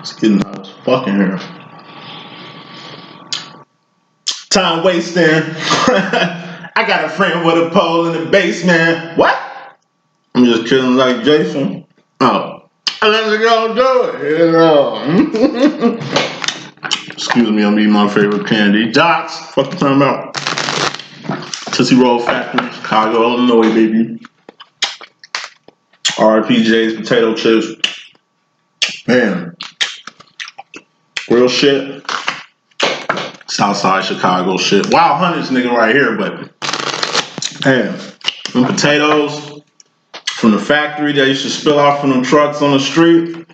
It's getting hot as fucking here. Time wasting. I got a friend with a pole in the basement. What? I'm just killing like Jason. Oh. Let's go do it. You know. Excuse me, I'm eating my favorite candy. Dots. Fuck the time out. Tootsie Roll Factory, Chicago, Illinois, baby. RPJ's potato chips. Man. Real shit. Southside Chicago shit. Wild Hunters nigga right here, but man, them potatoes from the factory that used to spill out from them trucks on the street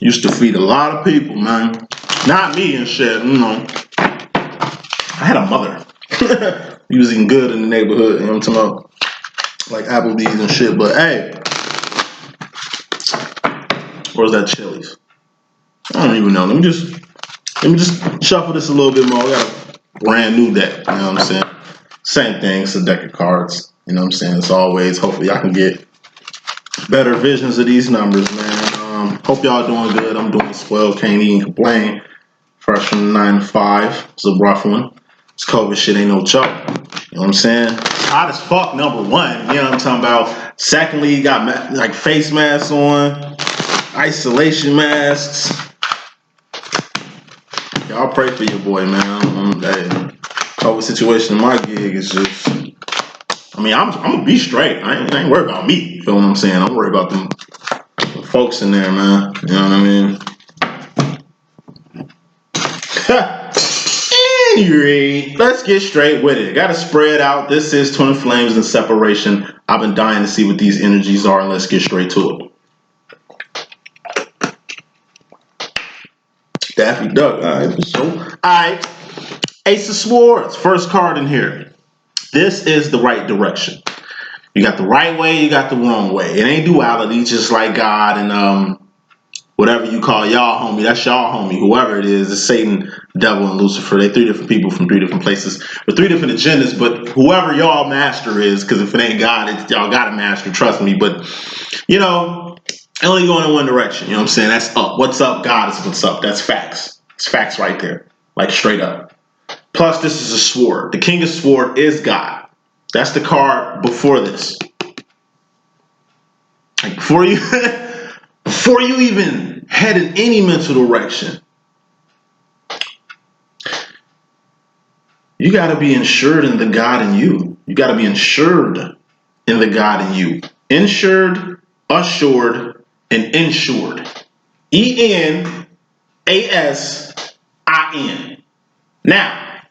used to feed a lot of people, man. Not me and shit, you know. I had a mother. He was eating good in the neighborhood, you know what I'm talking about? Like Applebee's and shit, but hey. Where's that Chili's? I don't even know. Let me just shuffle this a little bit more. I got a brand new deck, you know what I'm saying? Same thing, it's a deck of cards. You know what I'm saying? As always, hopefully I can get better visions of these numbers, man. Hope y'all doing good. I'm doing swell, can't even complain. Fresh from 9 to 5. It's a rough one. This COVID shit ain't no joke. You know what I'm saying? Hot as fuck, number one. You know what I'm talking about? Secondly, you got like face masks on, isolation masks. Y'all pray for your boy, man. Hey, COVID situation in my gig is just, I mean, I'm gonna be straight. I ain't worried about me. You feel what I'm saying? I'm worried about them folks in there, man. You know what I mean? Anyway, let's get straight with it. Gotta spread out. This is Twin Flames and Separation. I've been dying to see what these energies are, and let's get straight to it. Daffy Duck. Alright, for sure. Alright. Ace of Swords. First card in here. This is the right direction. You got the right way, you got the wrong way. It ain't duality, just like God and whatever you call y'all homie. That's y'all homie. Whoever it is, it's Satan, devil, and Lucifer. They three different people from three different places with three different agendas, but whoever y'all master is, because if it ain't God, y'all got a master, trust me. But, you know, only going in one direction. You know what I'm saying? That's up. What's up? God is what's up. That's facts. It's facts right there. Like straight up. Plus, this is a sword. The King of Sword is God. That's the card before this. Like before you even head in any mental direction, you got to be insured in the God in you. You got to be insured in the God in you. Insured, assured, and insured. ENASIN. Now,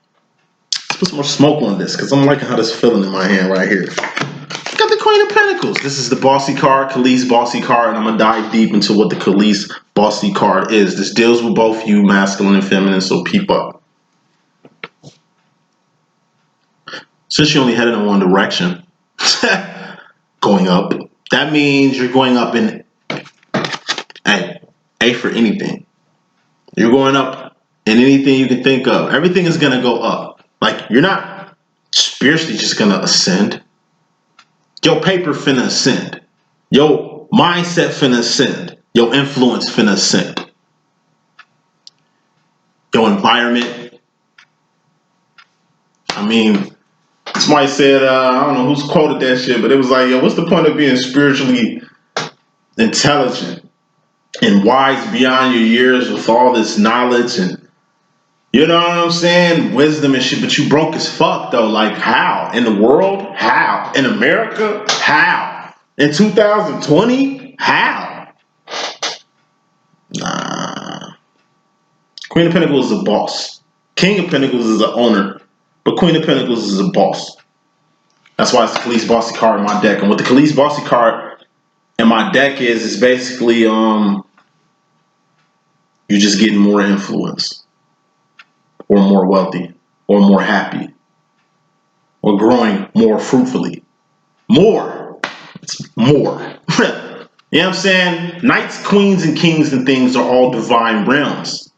let's put some more smoke on this because I'm liking how this is feeling in my hand right here. Got the Queen of Pentacles. This is the bossy card, Khalees bossy card, and I'm gonna dive deep into what the Khalees bossy card is. This deals with both you, masculine and feminine, so peep up. Since you only headed in one direction, going up, that means you're going up in A for anything. You're going up in anything you can think of. Everything is gonna go up. Like you're not spiritually just gonna ascend. Your paper finna ascend. Your mindset finna ascend. Your influence finna ascend. Your environment. I mean, somebody said, I don't know who's quoted that shit, but it was like, yo, what's the point of being spiritually intelligent and wise beyond your years with all this knowledge and, you know what I'm saying? Wisdom and shit, but you broke as fuck though. Like how? In the world? How? In America? How? In 2020? How? Nah. Queen of Pentacles is a boss. King of Pentacles is an owner. But Queen of Pentacles is a boss. That's why it's the Khalees bossy card in my deck. And what the Khalees bossy card in my deck is basically you're just getting more influence. Or more wealthy, or more happy, or growing more fruitfully. More. It's more. You know what I'm saying? Knights, queens, and kings and things are all divine realms.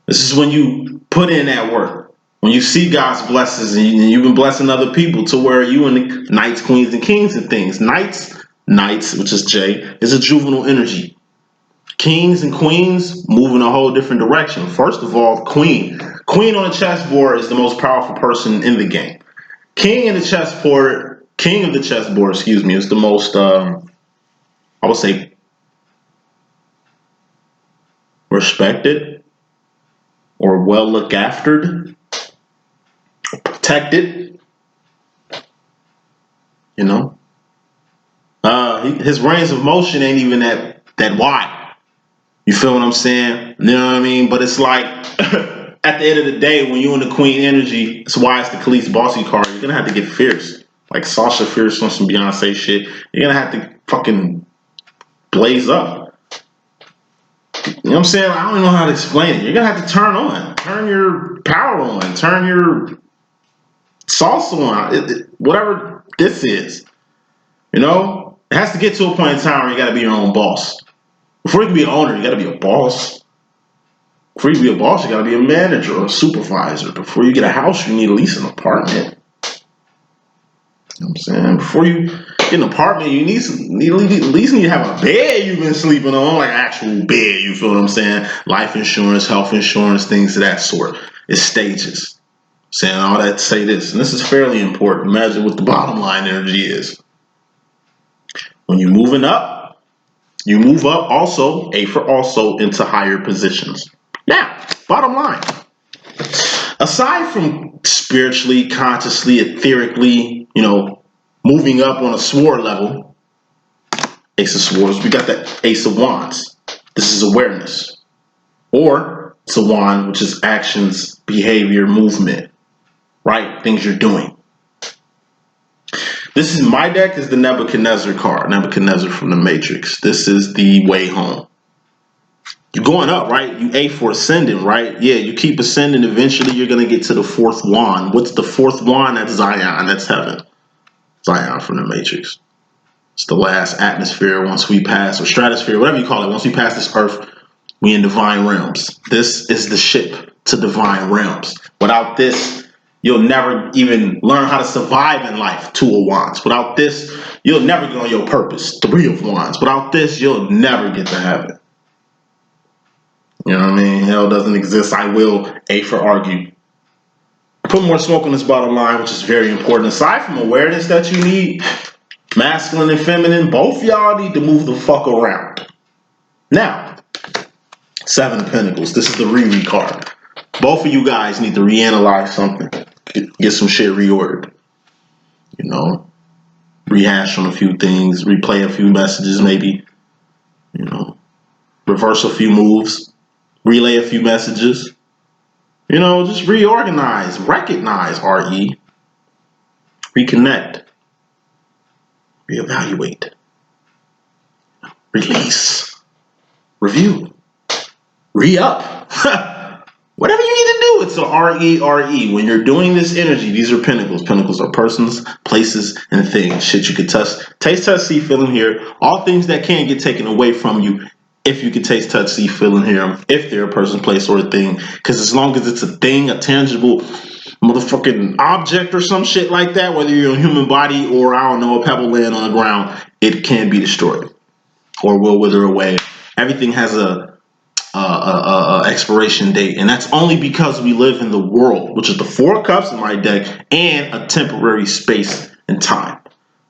This is when you put in that work. When you see God's blessings and you've been blessing other people to where you and the knights, queens, and kings and things. Knights, which is J, is a juvenile energy. Kings and queens move in a whole different direction. First of all, queen. Queen on the chessboard is the most powerful person in the game. King of the chessboard, excuse me, is the most, I would say, respected or well looked after, protected, you know. His range of motion ain't even that wide. You feel what I'm saying? You know what I mean? But it's like, at the end of the day, when you're in the queen energy, that's why it's the Khalees Bossy card. You're gonna have to get fierce, like Sasha Fierce on some Beyonce shit. You're gonna have to fucking blaze up. You know what I'm saying? I don't even know how to explain it. You're gonna have to turn your power on, turn your salsa on, whatever this is. You know, it has to get to a point in time where you gotta be your own boss. Before you can be an owner, you gotta be a boss. Before you can be a boss, you gotta be a manager or a supervisor. Before you get a house, you need at least an apartment. You know what I'm saying? Before you get an apartment, you at least need to have a bed you've been sleeping on, like an actual bed, you feel what I'm saying? Life insurance, health insurance, things of that sort. It's stages. Saying all that to say this, and this is fairly important. Imagine what the bottom line energy is. When you're moving up, you move up also, A for also, into higher positions. Now, bottom line. Aside from spiritually, consciously, etherically, you know, moving up on a sword level, Ace of Swords, we got the Ace of Wands. This is awareness. Or it's a wand, which is actions, behavior, movement, right? Things you're doing. This is my deck is the Nebuchadnezzar card, Nebuchadnezzar from the Matrix. This is the way home. You're going up, right? You A for ascending, right? Yeah, you keep ascending. Eventually, you're going to get to the fourth wand. What's the fourth wand? That's Zion. That's heaven. Zion from the Matrix. It's the last atmosphere once we pass, or stratosphere, whatever you call it. Once we pass this earth, we in divine realms. This is the ship to divine realms. Without this, you'll never even learn how to survive in life. 2 of Wands. Without this, you'll never get on your purpose. 3 of Wands. Without this, you'll never get to heaven. You know what I mean? Hell doesn't exist. I will. A for argue. Put more smoke on this bottom line, which is very important. Aside from awareness that you need, masculine and feminine, both y'all need to move the fuck around. Now, 7 of Pentacles. This is the Riri card. Both of you guys need to reanalyze something. Get some shit reordered. You know? Rehash on a few things. Replay a few messages maybe. You know? Reverse a few moves. Relay a few messages. You know, just reorganize, recognize, RE. Reconnect. Reevaluate. Release. Review. Re-up. Whatever you need to do, it's a RE. When you're doing this energy, these are pentacles. Pentacles are persons, places, and things. Shit you could touch. Taste, touch, see, feel, and hear. All things that can get taken away from you if you can taste, touch, see, feel, and hear them, if they're a person, place, or a thing. Because as long as it's a thing, a tangible motherfucking object or some shit like that, whether you're a human body or, I don't know, a pebble laying on the ground, it can be destroyed or will wither away. Everything has a expiration date, and that's only because we live in the world, which is the 4 of Cups in my deck, and a temporary space and time.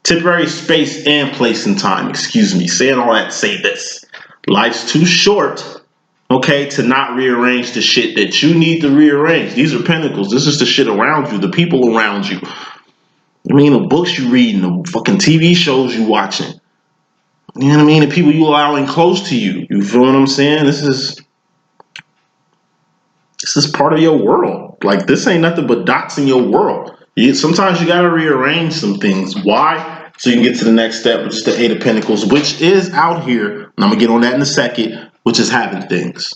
Temporary space and place and time, excuse me. Saying all that, say this. Life's too short, okay, to not rearrange the shit that you need to rearrange. These are pentacles. This is the shit around you, the people around you. I mean, the books you reading, the fucking TV shows you watching. You know what I mean? The people you allowing close to you. You feel what I'm saying? This is part of your world. Like, this ain't nothing but dots in your world. Sometimes you gotta rearrange some things. Why? So you can get to the next step, which is the 8 of Pentacles, which is out here, and I'm gonna get on that in a second, which is having things.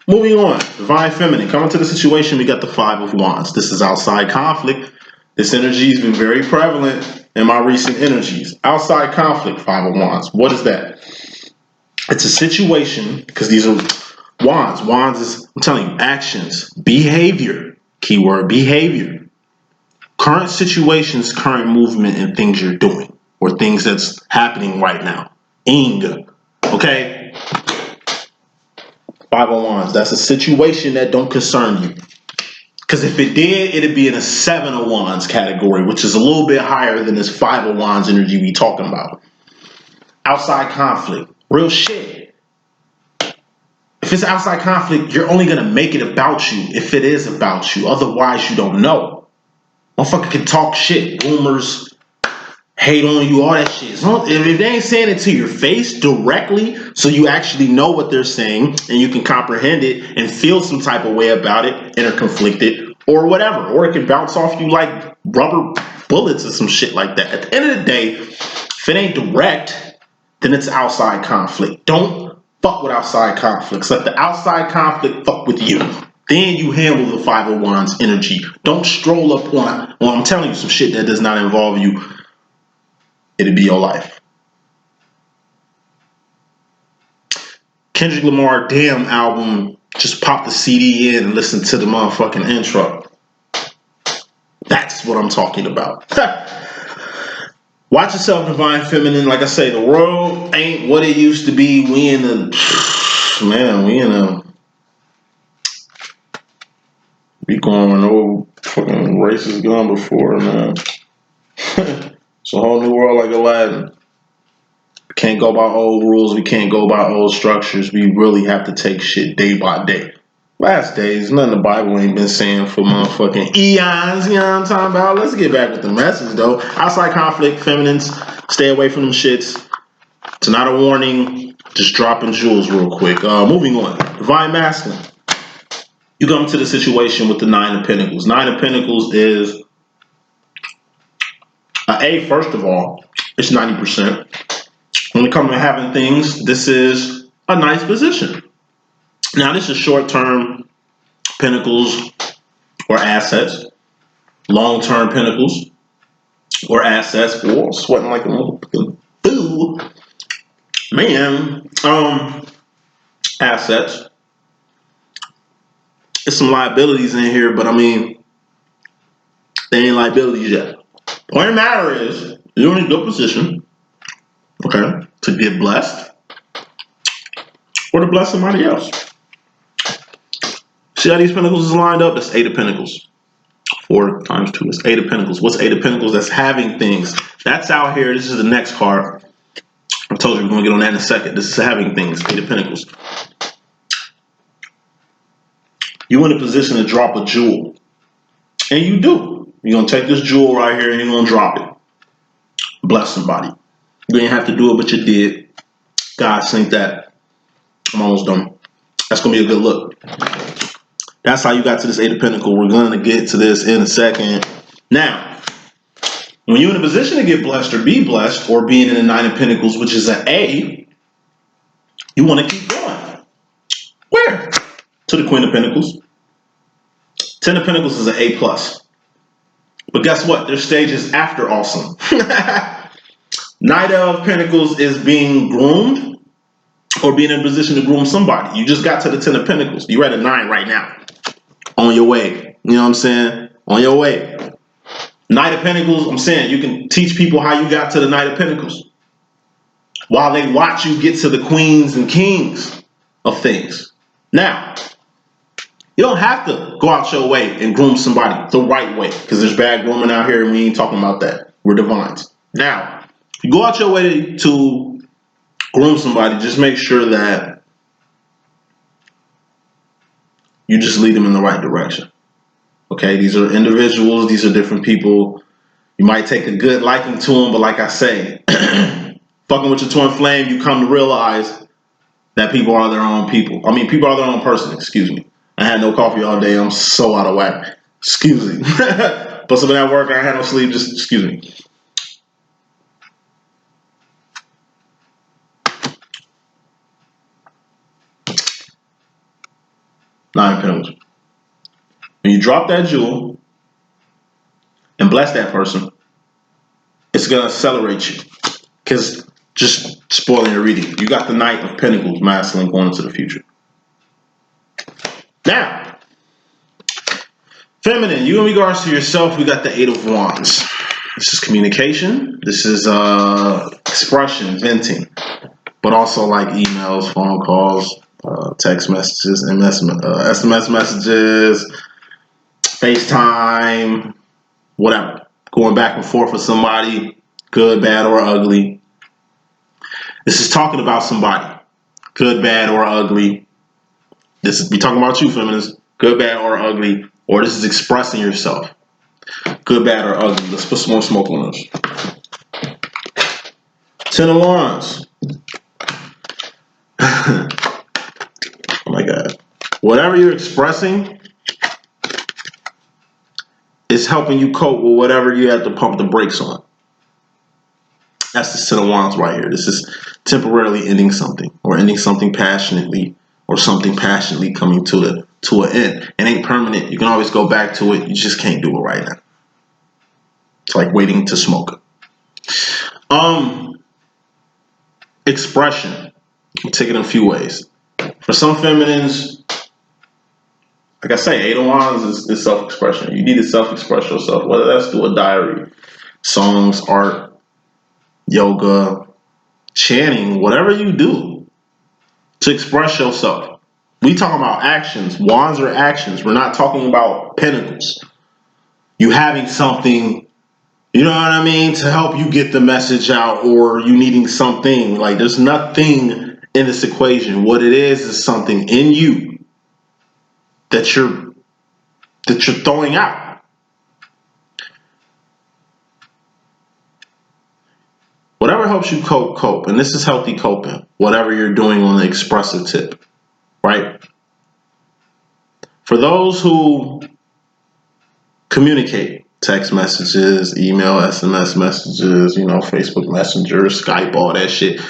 Moving on, Divine Feminine. Coming to the situation, we got the 5 of Wands. This is outside conflict. This energy has been very prevalent in my recent energies. Outside conflict, 5 of Wands. What is that? It's a situation, because these are Wands. Wands is, I'm telling you, actions, behavior. Keyword, behavior. Current situations, current movement, and things you're doing. or things that's happening right now. Okay? Five of Wands. That's a situation that don't concern you. Because if it did, it'd be in a Seven of Wands category, which is a little bit higher than this Five of Wands energy we talking about. Outside conflict. Real shit. If it's outside conflict, you're only going to make it about you if it is about you. Otherwise, you don't know. Motherfucker can talk shit. Rumors, hate on you, all that shit. If they ain't saying it to your face directly, so you actually know what they're saying and you can comprehend it and feel some type of way about it and are conflicted or whatever. Or it can bounce off you like rubber bullets or some shit like that. At the end of the day, if it ain't direct, then it's outside conflict. Don't fuck with outside conflicts. Let the outside conflict fuck with you. Then you handle the Five of Wands energy. Don't stroll up on, well, I'm telling you some shit that does not involve you. It'll be your life. Kendrick Lamar Damn album, just pop the CD in and listen to the motherfucking intro. That's what I'm talking about. Watch yourself, Divine Feminine. Like I say, the world ain't what it used to be. We in a we going old fucking races gone before, man. It's a whole new world like Aladdin. We can't go by old rules. We can't go by old structures. We really have to take shit day by day. Last days, nothing the Bible ain't been saying for motherfucking eons. You know what I'm talking about? Let's get back with the message, though. Outside conflict, feminines, stay away from them shits. It's not a warning. Just dropping jewels real quick. Moving on. Divine Masculine. You come to the situation with the Nine of Pentacles. Nine of Pentacles is A, first of all, it's 90%. When it comes to having things, this is a nice position. Now, this is short-term pentacles or assets, long-term pentacles or assets. Whoa, sweating like a motherfucking boo. Man, assets. There's some liabilities in here, but I mean, they ain't liabilities yet. Point of the matter is, you're in a good position, okay, to get blessed or to bless somebody else. See how these pentacles is lined up? That's Eight of Pentacles. 4 times 2 is Eight of Pentacles. What's Eight of Pentacles? That's having things. That's out here. This is the next card. I told you we're going to get on that in a second. This is having things. Eight of Pentacles. You're in a position to drop a jewel. And you do. You're going to take this jewel right here and you're going to drop it. Bless somebody. You didn't have to do it, but you did. God sent that. I'm almost done. That's going to be a good look. That's how you got to this Eight of Pentacles. We're going to get to this in a second. Now, when you're in a position to get blessed or be blessed, or being in the Nine of Pentacles, which is an A, you want to keep going. Where? To the Queen of Pentacles. 10 of Pentacles is an A+. But guess what? There's stages after awesome. Knight of Pentacles is being groomed or being in a position to groom somebody. You just got to the 10 of Pentacles. You're at a 9 right now. On your way. You know what I'm saying? On your way. Knight of Pentacles, I'm saying you can teach people how you got to the Knight of Pentacles while they watch you get to the queens and kings of things. Now, you don't have to go out your way and groom somebody the right way, because there's bad grooming out here and we ain't talking about that. We're divines. Now, if you go out your way to groom somebody, just make sure that you just lead them in the right direction. Okay, these are individuals. These are different people. You might take a good liking to them, but like I say, fucking with your twin flame, you come to realize that people are their own people. I mean, people are their own person, excuse me. I had no coffee all day. I'm so out of whack. Excuse me. But something at work, I had no sleep. Just excuse me. Nine of Pentacles. When you drop that jewel and bless that person, it's going to accelerate you. Because just spoiling your reading, you got the Knight of Pentacles, masculine, going into the future. Now, feminine, you in regards to yourself, we got the Eight of Wands. This is communication. This is expression, venting, but also like emails, phone calls, text messages, SMS messages, FaceTime, whatever. Going back and forth with somebody, good, bad, or ugly. This is talking about somebody, good, bad, or ugly. This is we talking about you, feminists, good, bad, or ugly, or this is expressing yourself, good, bad, or ugly. Let's put some more smoke on this. 10 of Wands. Oh my God. Whatever you're expressing is helping you cope with whatever you have to pump the brakes on. That's the 10 of Wands right here. This is temporarily ending something, or ending something passionately, or something passionately coming to an end. It ain't permanent. You can always go back to it. You just can't do it right now. It's like waiting to smoke. Expression. You take it in a few ways. For some feminines, like I say, 8 of Wands is self-expression. You need to self-express yourself, whether that's through a diary, songs, art, yoga, chanting, whatever you do to express yourself. We talking about actions. Wands are actions. We're not talking about pentacles. You having something, you know what I mean, to help you get the message out, or you needing something. Like, there's nothing in this equation. What it is something in you that you're throwing out. Whatever helps you cope. And this is healthy coping. Whatever you're doing on the expressive tip, right? For those who communicate, text messages, email, SMS messages, Facebook Messenger, Skype, all that shit.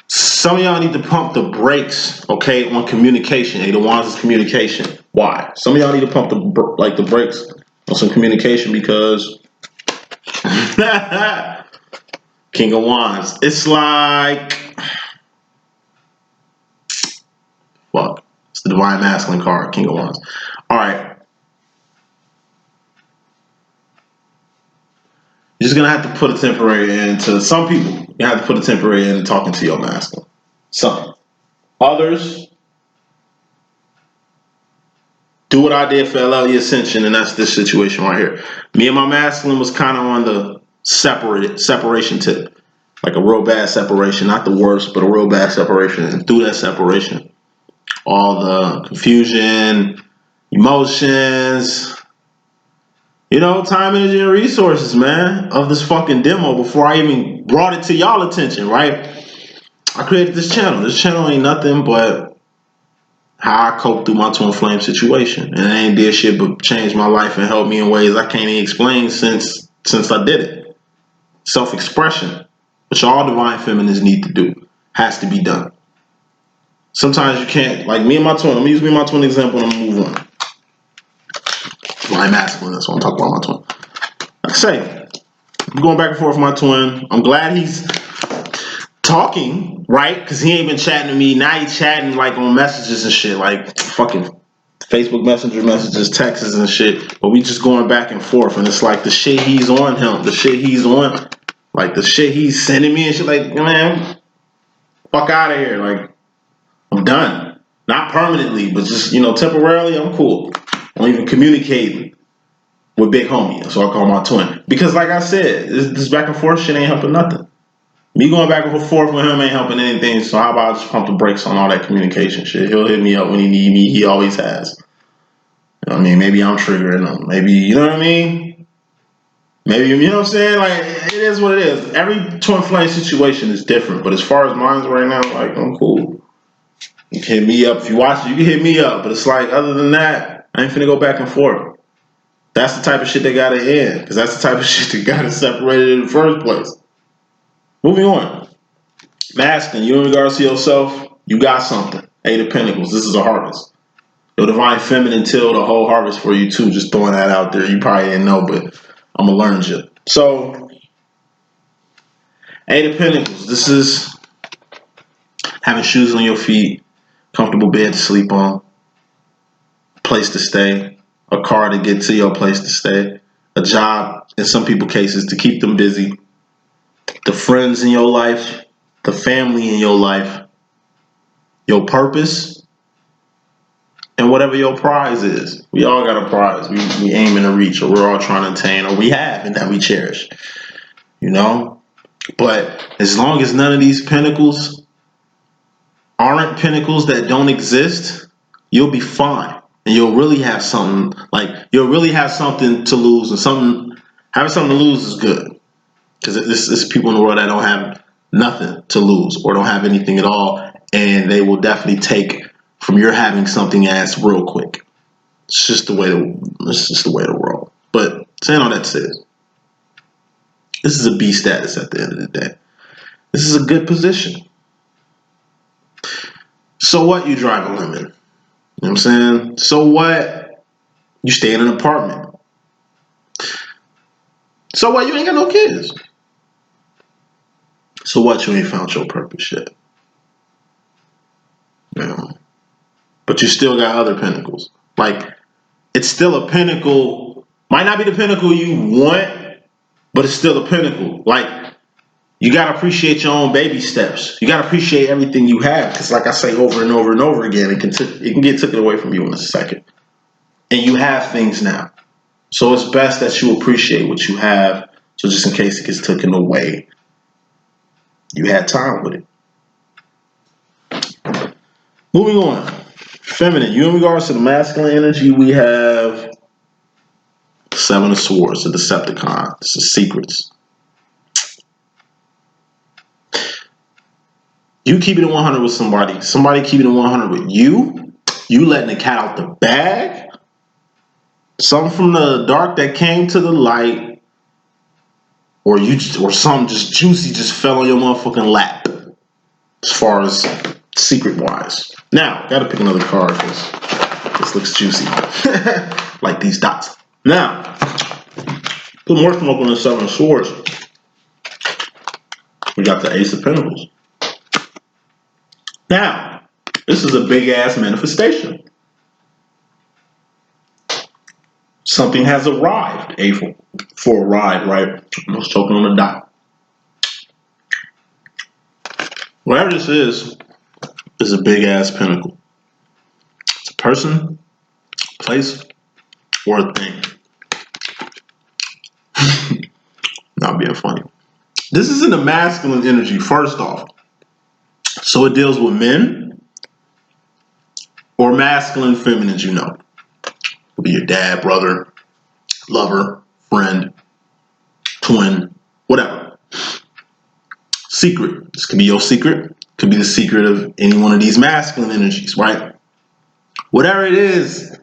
Some of y'all need to pump the brakes, okay, on communication. 8 of Wands is communication. Why? Some of y'all need to pump the brakes on some communication because King of Wands. It's like, fuck. It's the Divine Masculine card, King of Wands. All right. You're just going to have to put a temporary end to some people. You have to put a temporary end to talking to your masculine. Some. Others, do what I did for LLE.Ascension, and that's this situation right here. Me and my masculine was kind of on the separation tip. Like a real bad separation. Not the worst, but a real bad separation. And through that separation, all the confusion, emotions, time, energy, and resources, man, of this fucking demo before I even brought it to y'all attention, right? I created this channel. This channel ain't nothing but how I cope through my twin flame situation. And it ain't did shit but change my life and help me in ways I can't even explain since I did it. Self-expression, which all divine feminists need to do, has to be done. Sometimes you can't, like me and my twin. I'm gonna use me and my twin example and I'm gonna move on. My masculine, that's what I'm talking about, my twin. Like I say, I'm going back and forth with my twin. I'm glad he's talking, right? Because he ain't been chatting to me. Now he's chatting like on messages and shit, like fucking Facebook Messenger messages, texts and shit. But we just going back and forth, and it's like the shit he's on him, the shit he's on, like the shit he's sending me and shit. Like, man, fuck out of here. Like, I'm done. Not permanently, but just temporarily. I'm cool. I don't even communicate with big homie, so I call my twin. Because like I said, this back and forth shit ain't helping nothing. Me going back and forth with him ain't helping anything, so how about I just pump the brakes on all that communication shit? He'll hit me up when he need me. He always has. I mean, maybe I'm triggering him. Maybe, you know what I mean? Maybe, you know what I'm saying? Like, it is what it is. Every twin flame situation is different, but as far as mine's right now, like, I'm cool. You can hit me up. If you watch it, you can hit me up. But it's like, other than that, I ain't finna go back and forth. That's the type of shit they gotta end, because that's the type of shit that got us separated in the first place. Moving on. Masculine, you in regards to yourself, you got something. 8 of Pentacles, this is a harvest. Your divine feminine tilled a whole harvest for you too. Just throwing that out there. You probably didn't know, but I'm gonna learn you. So, 8 of Pentacles, this is having shoes on your feet, comfortable bed to sleep on, place to stay, a car to get to your place to stay, a job in some people's cases to keep them busy. The friends in your life, the family in your life, your purpose, and whatever your prize is. We all got a prize. We aiming to reach, or we're all trying to attain, or we have and that we cherish. You know? But as long as none of these pentacles aren't pentacles that don't exist, you'll be fine. And you'll really have something, you'll really have something to lose, and having something to lose is good. Because there's people in the world that don't have nothing to lose or don't have anything at all, and they will definitely take from your having something as real quick. It's just the way of the world. But saying all that said, this is a B status at the end of the day. This is a good position. So what, you drive a lemon? You know what I'm saying? So what, you stay in an apartment? So what, you ain't got no kids? So what, you ain't found your purpose yet? You know? But you still got other pinnacles. It's still a pinnacle. Might not be the pinnacle you want, but it's still a pinnacle. You got to appreciate your own baby steps. You got to appreciate everything you have. Because like I say over and over and over again, it can get taken away from you in a second. And you have things now. So it's best that you appreciate what you have. So just in case it gets taken away, you had time with it. Moving on. Feminine. In regards to the masculine energy, we have Seven of Swords, the Decepticon. This is secrets. You keeping it 100 with somebody keeping it 100 with you letting the cat out the bag, something from the dark that came to the light, or something just juicy just fell on your motherfucking lap, as far as secret-wise. Now, gotta pick another card, because this looks juicy. Like these dots. Now, put more smoke on the Seven of Swords. We got the Ace of Pentacles. Now, this is a big-ass manifestation. Something has arrived, for a ride, right? I was choking on the dot. Whatever this is a big-ass pinnacle. It's a person, place, or a thing. Not being funny. This is in the masculine energy, first off. So it deals with men or masculine, feminine, you know. Could be your dad, brother, lover, friend, twin, whatever. Secret. This could be your secret. Could be the secret of any one of these masculine energies, right? Whatever it is,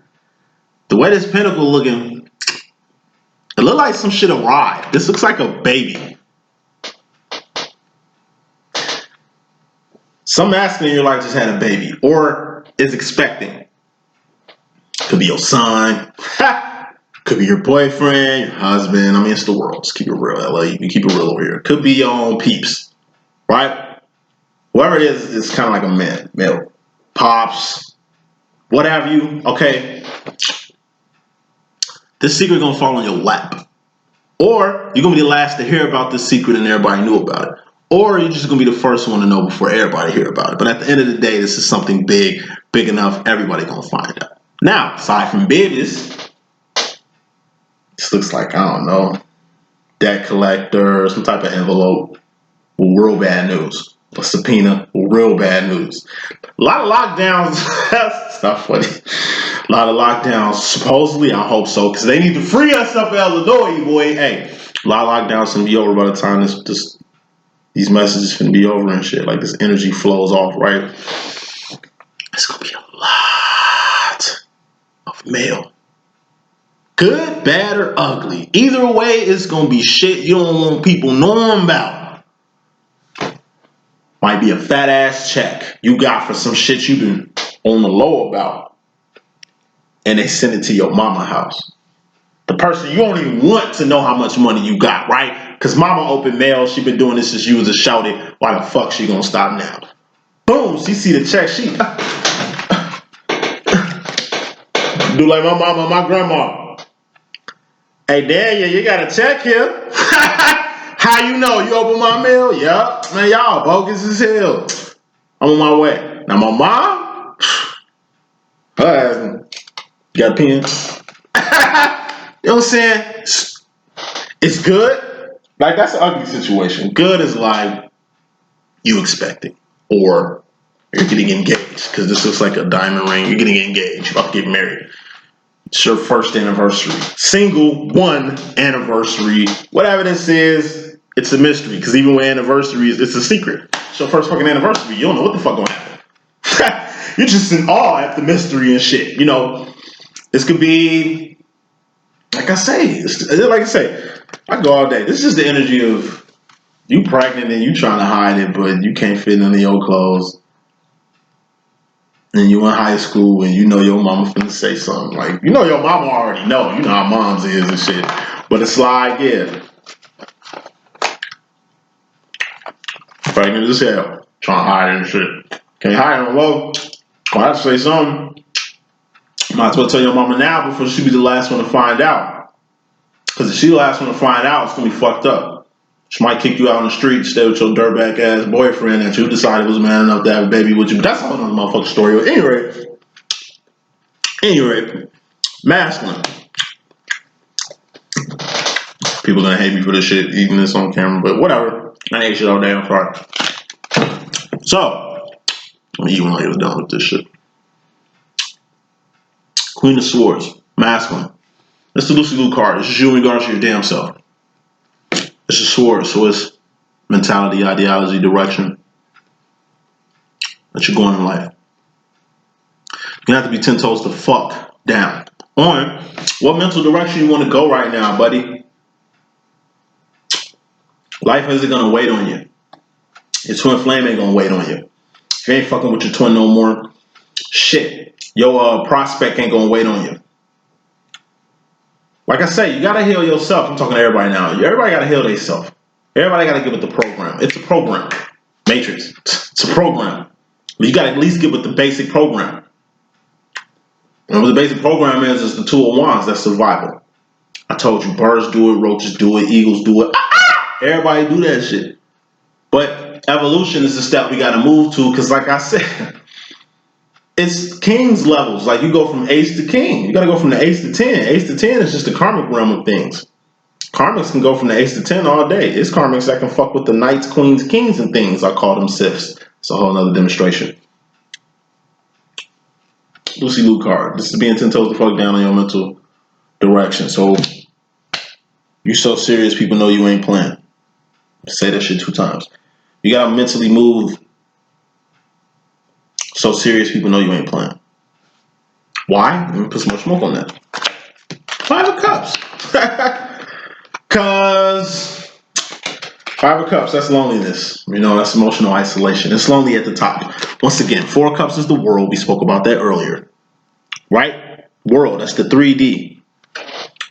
the way this pinnacle looking, it look like some shit arrived. This looks like a baby. Some masculine in your life just had a baby or is expecting. Could be your son. Could be your boyfriend, your husband. I mean, it's the world. Just keep it real, LA. You can keep it real over here. Could be your own peeps, right? Whoever it is, it's kind of like a male. Pops, what have you, okay? This secret gonna fall on your lap. Or you're gonna be the last to hear about this secret and everybody knew about it. Or you're just gonna be the first one to know before everybody hear about it. But at the end of the day, this is something big enough, everybody gonna find out. Now, aside from babies, this looks like, I don't know, debt collector, some type of envelope with real bad news. A subpoena with real bad news. A lot of lockdowns. That's not funny. A lot of lockdowns. Supposedly, I hope so, because they need to free us up in Illinois, boy. Hey, a lot of lockdowns gonna be over by the time these messages gonna be over and shit. Like this energy flows off, right? It's gonna be a lot of mail. Good, bad, or ugly. Either way, it's gonna be shit you don't want people knowing about. Might be a fat ass check you got for some shit you been on the low about. And they send it to your mama house. The person you don't even want to know how much money you got, right? Because mama opened mail, she been doing this since you was a shouty. Why the fuck she gonna stop now? Boom, she see the check, she do like my mama, my grandma. Hey, Daniel, you got to check here. How you know? You open my mail? Yup. Man, y'all bogus as hell. I'm on my way. Now, my mom, her ass, got a pen. You know what I'm saying? It's good. Like, that's an ugly situation. Good is like you expecting. Or you're getting engaged. Because this looks like a diamond ring. You're getting engaged. You're about to get married. It's your first anniversary. Single one anniversary. Whatever this is, it's a mystery. Because even with anniversaries, it's a secret. It's your first fucking anniversary. You don't know what the fuck gonna happen. You're just in awe at the mystery and shit. You know, this could be, like I say, I go all day. This is the energy of you pregnant and you trying to hide it, but you can't fit none of your clothes. And you in high school and you know your mama finna say something. Like, you know your mama already know. You know how moms is and shit. But it's like, yeah. Pregnant as hell. Trying to hide it and shit. Can't hide it on low. I have to say something. Might as well tell your mama now before she be the last one to find out. Because if she the last one to find out, it's gonna be fucked up. She might kick you out on the street, stay with your dirtbag ass boyfriend that you decided was man enough to have a baby with you. But that's a whole nother motherfucking story. But anyway, masculine. People gonna hate me for this shit, eating this on camera, but whatever. I ate shit all day, I'm sorry. So, I'm eating when I get done with this shit. Queen of Swords, masculine. It's the Lucy Lou card. It's just you in regards to your damn self. It's a sword, so it's mentality, ideology, direction that you're going in life. You have to be 10 toes the fuck down on what mental direction you want to go right now, buddy. Life isn't gonna wait on you. Your twin flame ain't gonna wait on you. If you ain't fucking with your twin no more, shit, your prospect ain't gonna wait on you. Like I say, you gotta heal yourself. I'm talking to everybody now. Everybody gotta heal themselves. Everybody gotta get with the program. It's a program. Matrix. It's a program. But you gotta at least get with the basic program. And what the basic program is the Two of Wands. That's survival. I told you, birds do it, roaches do it, eagles do it. Everybody do that shit. But evolution is the step we gotta move to, because like I said, it's king's levels. Like you go from ace to king. You gotta go from the ace to 10. Ace to 10 is just the karmic realm of things. Karmics can go from the ace to 10 all day. It's karmics that can fuck with the knights, queens, kings, and things. I call them sifs. It's a whole nother demonstration. Lucy Lou card. This is being 10 toes the fuck down on your mental direction. So you so serious, people know you ain't playing. Say that shit 2 times. You gotta mentally move so serious, people know you ain't playing. Why? Let me put some more smoke on that. 5 of Cups. Cause 5 of Cups, that's loneliness. You know, that's emotional isolation. It's lonely at the top. Once again, 4 of Cups is the world. We spoke about that earlier. Right? World, that's the 3D.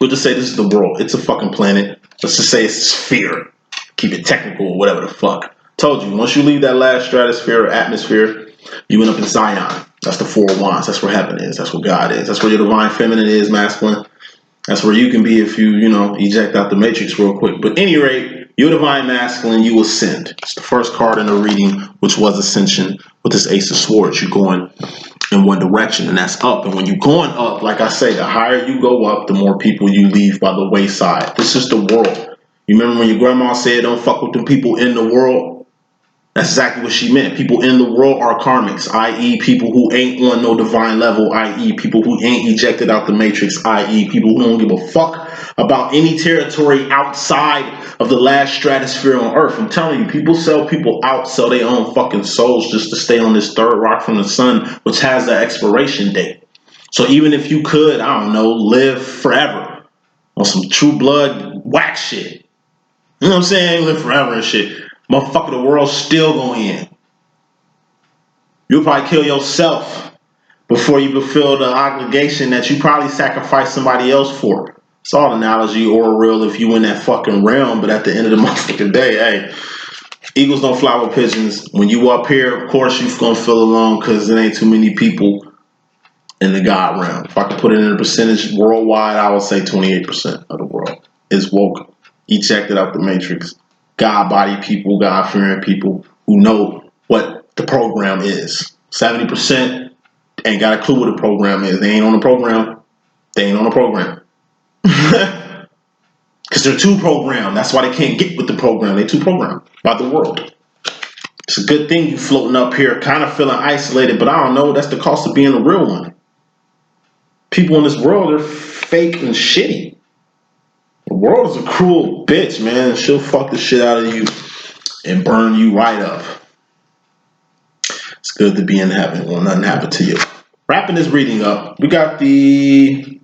We'll just say this is the world. It's a fucking planet. Let's just say it's a sphere. Keep it technical or whatever the fuck. Told you, once you leave that last stratosphere or atmosphere, you end up in Zion. That's the 4 of Wands. That's where heaven is. That's where God is. That's where your divine feminine is, masculine. That's where you can be if you eject out the matrix real quick. But at any rate, you're divine masculine, you ascend. It's the first card in the reading, which was Ascension, with this Ace of Swords. You're going in one direction, and that's up. And when you're going up, like I say, the higher you go up, the more people you leave by the wayside. This is the world. You remember when your grandma said, don't fuck with the people in the world? That's exactly what she meant. People in the world are karmics, i.e. people who ain't on no divine level, i.e. people who ain't ejected out the matrix, i.e. people who don't give a fuck about any territory outside of the last stratosphere on earth. I'm telling you, people sell people out, sell their own fucking souls just to stay on this third rock from the sun, which has the expiration date. So even if you could, I don't know, live forever on some true blood whack shit. You know what I'm saying? Live forever and shit. Motherfucker, the world's still going in. You'll probably kill yourself before you fulfill the obligation that you probably sacrificed somebody else for. It's all analogy or real if you in that fucking realm, but at the end of the motherfucking day, hey, eagles don't fly with pigeons. When you up here, of course you're gonna feel alone because there ain't too many people in the God realm. If I could put it in a percentage worldwide, I would say 28% of the world. is woke, ejected out the matrix. God-body people, God-fearing people who know what the program is. 70% ain't got a clue what the program is. They ain't on the program. They ain't on the program. Because they're too programmed. That's why they can't get with the program. They're too programmed by the world. It's a good thing you floating up here, kind of feeling isolated, but I don't know. That's the cost of being a real one. People in this world are fake and shitty. The world is a cruel bitch, man. She'll fuck the shit out of you and burn you right up. It's good to be in heaven when nothing happened to you. Wrapping this reading up, we got the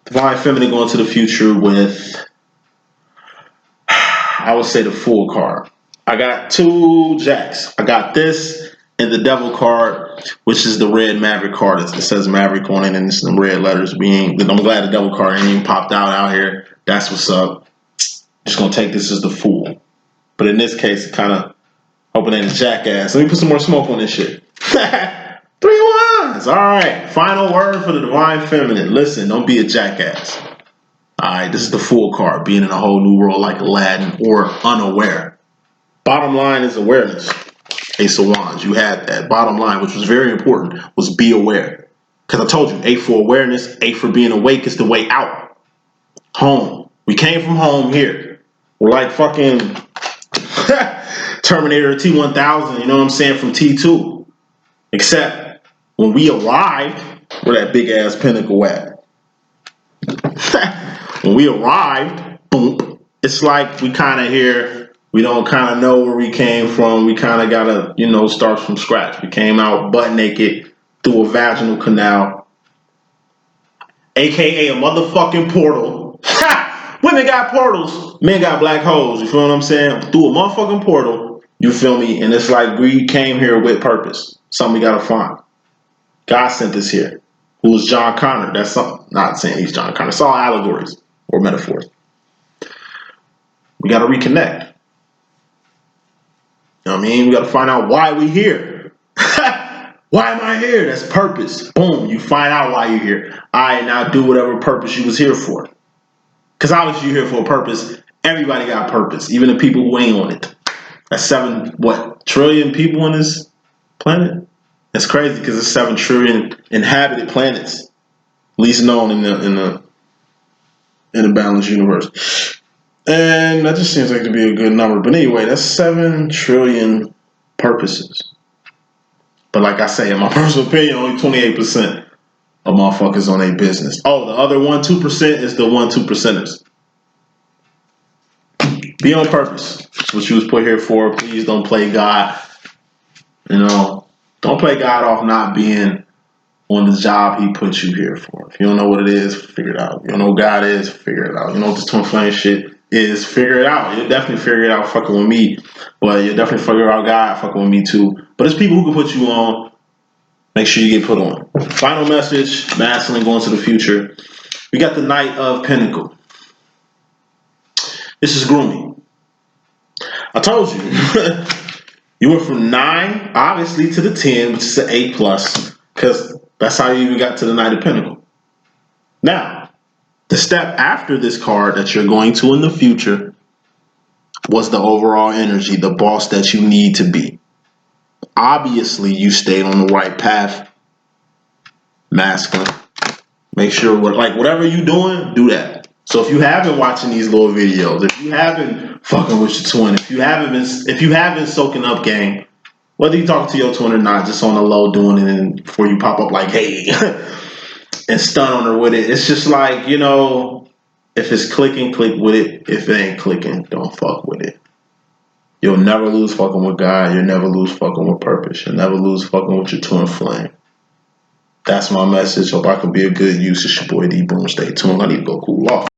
Divine Feminine going to the future with, I would say, the Fool card. I got two jacks. I got this and the Devil card, which is the red Maverick card. It says Maverick on it and it's some red letters. I'm glad the Devil card ain't even popped out here. That's what's up. Just gonna take this as the Fool. But in this case, kind of hoping ain't a jackass. Let me put some more smoke on this shit. 3 wands. All right. Final word for the Divine Feminine. Listen, don't be a jackass. All right. This is the Fool card. Being in a whole new world like Aladdin or unaware. Bottom line is awareness. Ace of Wands. You had that. Bottom line, which was very important, was be aware. Because I told you, A for awareness, A for being awake is the way out. Home. We came from home here. We're like fucking Terminator T-1000, you know what I'm saying, from T2. Except when we arrived, where that big ass pinnacle at? When we arrived, boom, it's like we kind of here, we don't kind of know where we came from. We kind of got to, start from scratch. We came out butt naked through a vaginal canal, aka a motherfucking portal. Women got portals, men got black holes, you feel what I'm saying? Through a motherfucking portal, you feel me? And it's like we came here with purpose. Something we gotta find. God sent us here. Who was John Connor? That's something. Not saying he's John Connor. It's all allegories or metaphors. We gotta reconnect. You know what I mean? We gotta find out why we here. Why am I here? That's purpose. Boom. You find out why you're here. All right, now do whatever purpose you was here for. Because obviously you're here for a purpose. Everybody got purpose. Even the people who ain't on it. That's 7 trillion people on this planet? That's crazy because there's 7 trillion inhabited planets, least known in the balanced universe. And that just seems like to be a good number. But anyway, that's 7 trillion purposes. But like I say, in my personal opinion, only 28% of motherfuckers on their business. Oh, the other 1-2% is the 1-2%ers. Be on purpose. That's what you was put here for. Please don't play God. Don't play God off not being on the job he put you here for. If you don't know what it is, figure it out. You don't know what God is, figure it out. You know what this twin flame shit is, figure it out. You'll definitely figure it out fucking with me. But you'll definitely figure out God fucking with me too. But there's people who can put you on. Make sure you get put on. Final message, masculine going to the future. We got the Knight of Pentacles. This is grooming. I told you. You went from 9, obviously, to the 10, which is an 8+, because that's how you even got to the Knight of Pentacles. Now, the step after this card that you're going to in the future was the overall energy, the boss that you need to be. Obviously, you stayed on the right path, masculine. Make sure, whatever you're doing, do that. So if you have been watching these little videos, if you have been fucking with your twin, if you have been soaking up game, whether you talk to your twin or not, just on the low doing it and before you pop up like, hey, and stun on her with it. It's just like, if it's clicking, click with it. If it ain't clicking, don't fuck with it. You'll never lose fucking with God. You'll never lose fucking with purpose. You'll never lose fucking with your twin flame. That's my message. Hope I can be a good use. It's your boy D.Boom. Stay tuned. I need to go cool off.